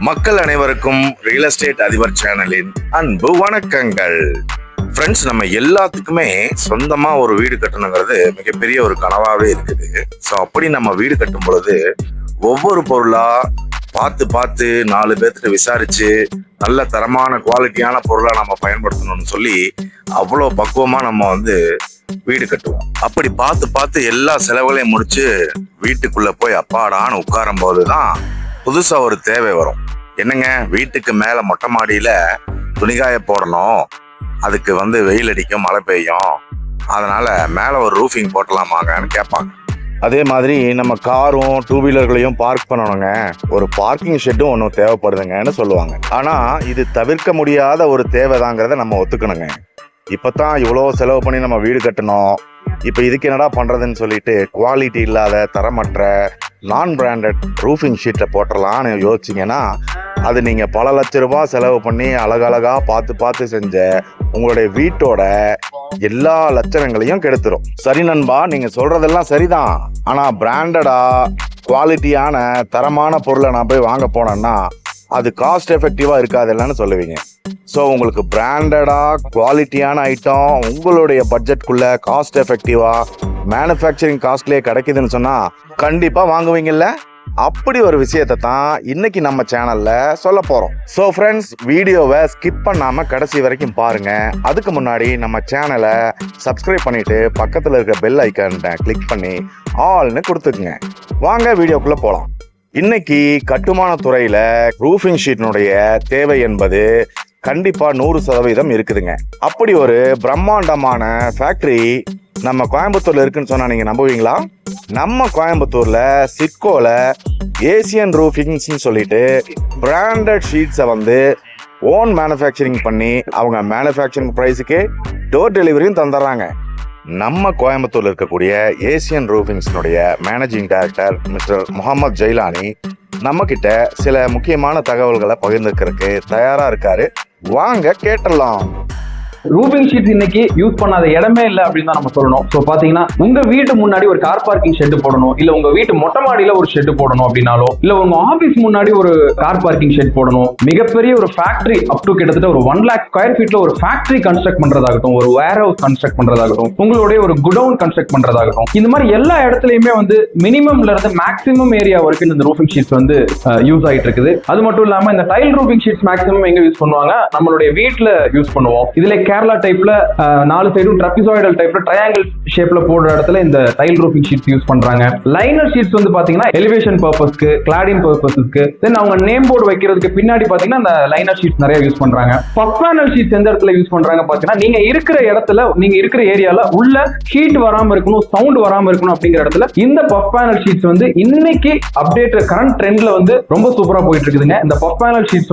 மக்கள் அனைவருக்கும் real estate அதிபர் சேனலின் அன்பு வணக்கங்கள். ஃப்ரெண்ட்ஸ், நம்ம எல்லாத்துக்குமே சொந்தமா ஒரு வீடு கட்டணுங்கிறது மிகப்பெரிய ஒரு கனவாவே இருக்குது. ஸோ அப்படி நம்ம வீடு கட்டும் பொழுது ஒவ்வொரு பொருளா பார்த்து பார்த்து 4 பேர்த்திட்ட விசாரிச்சு நல்ல தரமான குவாலிட்டியான பொருளா நம்ம பயன்படுத்தணும்னு சொல்லி அவ்வளோ பக்குவமா நம்ம வீடு கட்டுவோம். அப்படி பார்த்து பார்த்து எல்லா செலவுகளையும் முடிச்சு வீட்டுக்குள்ள போய் அப்பாடான்னு உட்காரும் போதுதான் புதுசா ஒரு தேவை வரும். என்னங்க, வீட்டுக்கு மேல மொட்டை மாடியில துணிகாய போடணும், அதுக்கு வெயில் அடிக்கும், மழை பெய்யும், அதனால மேல ஒரு ரூஃபிங் போட்டலாமாங்கன்னு கேட்பாங்க. அதே மாதிரி நம்ம காரும் 2 வீலர்களையும் பார்க் பண்ணணுங்க, ஒரு பார்க்கிங் ஷெட்டும் ஒன்றும் தேவைப்படுதுங்கன்னு சொல்லுவாங்க. ஆனா இது தவிர்க்க முடியாத ஒரு தேவைதாங்கிறத நம்ம ஒத்துக்கணுங்க. இப்பதான் இவ்வளோ செலவு பண்ணி நம்ம வீடு கட்டணும், இப்போ இதுக்கு என்னடா பண்றதுன்னு சொல்லிட்டு குவாலிட்டி இல்லாத தரமற்ற நான் பிராண்டட் ரூஃபிங் ஷீட்டை போட்டுடலான்னு யோசிச்சிங்கன்னா அது நீங்கள் பல லட்ச ரூபாய் செலவு பண்ணி அழகழகா பார்த்து செஞ்ச உங்களுடைய வீட்டோட எல்லா லட்சணங்களையும் கெடுத்துரும். சரி நண்பா, நீங்கள் சொல்றதெல்லாம் சரிதான், ஆனால் பிராண்டடா குவாலிட்டியான தரமான பொருளை நான் போய் வாங்க போனேன்னா அது காஸ்ட் எஃபெக்டிவாக இருக்காது இல்லைன்னு சொல்லுவீங்க. ஸோ உங்களுக்கு பிராண்டடா குவாலிட்டியான ஐட்டம் உங்களுடைய பட்ஜெட்குள்ள காஸ்ட் எஃபெக்டிவா மேனுஃபேக்சரிங் காஸ்ட்லேயே கிடைக்குதுன்னு சொன்னால் கண்டிப்பாக வாங்குவீங்கல்ல. அப்படி ஒரு விஷயத்தை தான் இன்னைக்கு நம்ம சேனல்ல சொல்ல போறோம். ஸோ ஃப்ரெண்ட்ஸ், வீடியோவை ஸ்கிப் பண்ணாம கடைசி வரைக்கும் பாருங்க. அதுக்கு முன்னாடி நம்ம சேனலை சப்ஸ்கிரைப் பண்ணிட்டு பக்கத்தில் இருக்க பெல் ஐக்கானை கிளிக் பண்ணி ஆல்னு கொடுத்துக்குங்க. வாங்க வீடியோக்குள்ள போகலாம். இன்னைக்கு கட்டுமான துறையில ரூஃபிங் ஷீட்டினுடைய தேவை என்பது கண்டிப்பா 100% இருக்குதுங்க. அப்படி ஒரு பிரம்மாண்டமான ஃபேக்டரி நம்ம கோயம்புத்தூர்ல இருக்குன்னு சொன்னா நீங்க நம்புவீங்களா? நம்ம கோயம்புத்தூர்ல சிட்கோல ஏசியன் ரூஃபிங்ஸ் சொல்லிட்டு பிராண்டட் ஷீட்ஸை ஓன் மேனுஃபேக்சரிங் பண்ணி அவங்க மேனுஃபேக்சரிங் ப்ரைஸுக்கே டோர் டெலிவரியும் தந்துடுறாங்க. நம்ம கோயம்புத்தூர்ல இருக்கக்கூடிய ஏசியன் ரூஃபிங்ஸ்னுடைய managing director mister Mohammed Jeelani நம்ம கிட்ட சில முக்கியமான தகவல்களை பகிர்ந்துக்கிறதுக்கு தயாரா இருக்காரு. வாங்க கேட்டலாம். ரூஃபிங் ஷீட் இன்னைக்கு யூஸ் பண்ணாத இடமே இல்லை அப்படின்னு தான் நம்ம சொல்லணும். ஸோ பாத்தீங்கன்னா உங்க வீட்டு முன்னாடி ஒரு கார் பார்க்கிங் ஷெட் போடணும், இல்ல உங்க வீட்டு மொட்டை மாடியில ஒரு ஷெட் போடணும் அப்படின்னாலோ, இல்ல உங்க ஆபீஸ் முன்னாடி ஒரு கார் பார்க்கிங் ஷெட் போடணும், மிகப்பெரிய ஒரு ஃபேக்டரி அப் டு கிட்டத்தட்ட ஒரு 1 lakh ஸ்கொயர் ஃபீட்ல ஒரு ஃபேக்டரி கன்ஸ்ட்ரக்ட் பண்றதாகட்டும், ஒரு வேர் ஹவுஸ் கன்ஸ்ட்ரக்ட் பண்றதாகட்டும், உங்களுடைய ஒரு குடவுன் கன்ஸ்ட்ரக்ட் பண்றதாகட்டும், இந்த மாதிரி எல்லா இடத்துலயுமே மினிமம்ல இருந்து மேக்ஸிமம் ஏரியா வரைக்கும் இந்த ரூஃபிங் ஷீட்ஸ் யூஸ் ஆயிட்டு இருக்குது. அது மட்டும் இல்லாம இந்த டைல் ரூஃபிங் ஷீட்ஸ் மேக்ஸிமம் எங்க யூஸ் பண்ணுவாங்க, நம்மளுடைய வீட்டுல யூஸ் பண்ணுவோம். இதுல கேரளா டைப்ல 4 சைடும் ட்ரபிசாய்டல் டைப்ல ட்ரையாங்கிள் ஷேப்ல போடுற இடத்துல இந்த டைல் ரூஃபிங் ஷீட்ஸ் யூஸ் பண்றாங்க. லைனர் ஷீட்ஸ் பாத்தீங்கன்னா எலிவேஷன் பர்பஸ்க்கு, கிளாடிங் பர்பஸ்க்கு, தென் அவங்க நேம் போர்டு வைக்கிறதுக்கு பின்னாடி பாத்தீங்கன்னா இந்த லைனர் ஷீட்ஸ் நிறைய யூஸ் பண்றாங்க. பஃப் பேனல் ஷீட்ஸ் எந்த இடத்துல யூஸ் பண்றாங்க பாத்தீங்கன்னா நீங்க இருக்கிற இடத்துல, நீங்க இருக்கிற ஏரியால உள்ள ஹீட் வராம இருக்கணும், சவுண்ட் வராம இருக்கணும் அப்படிங்கிற இடத்துல இந்த பஃப் பேனல் ஷீட்ஸ் இன்னைக்கு அப்டேட் கரண்ட் ட்ரெண்ட்ல ரொம்ப சூப்பரா போயிட்டு இருக்குதுங்க. இந்த பஃப் பேனல் ஷீட்ஸ்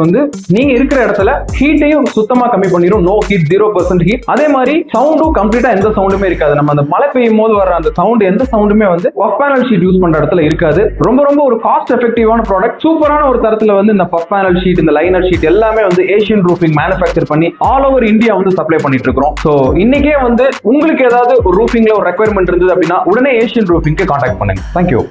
நீங்க இருக்கிற இடத்துல ஹீட்டையும் சுத்தமா கம்மி பண்ணிரும். No heat, 0% heat. அதே மாதிரி சவுண்டும் கம்ப்ளீட்டா எந்த சவுண்டுமே இருக்காது. நம்ம அந்த மழை பெய்யும் போது வர அந்த சவுண்ட் எந்த சவுண்டுமே பஃப் பேனல் ஷீட் யூஸ் பண்ற இடத்துல இருக்காது. ரொம்ப ஒரு காஸ்ட் எஃபெக்டிவான ப்ராடக்ட், சூப்பரான ஒரு தரத்துல இந்த பஃப் பேனல் ஷீட், இந்த லைனர் ஷீட் எல்லாமே ஏசியன் ரூஃபிங் மேனுஃபேக்சர் பண்ணி ஆல் ஓவர் இந்தியா சப்ளை பண்ணிட்டு இருக்கோம். சோ இன்னைக்கே உங்களுக்கு ஏதாவது ஒரு ரூஃபிங்ல ஒரு ரெக்யர்மெண்ட் இருந்தது அப்படின்னா உடனே ஏசியன் ரூஃபிங்க்கு கான்டாக்ட் பண்ணுங்க. தேங்க்யூ.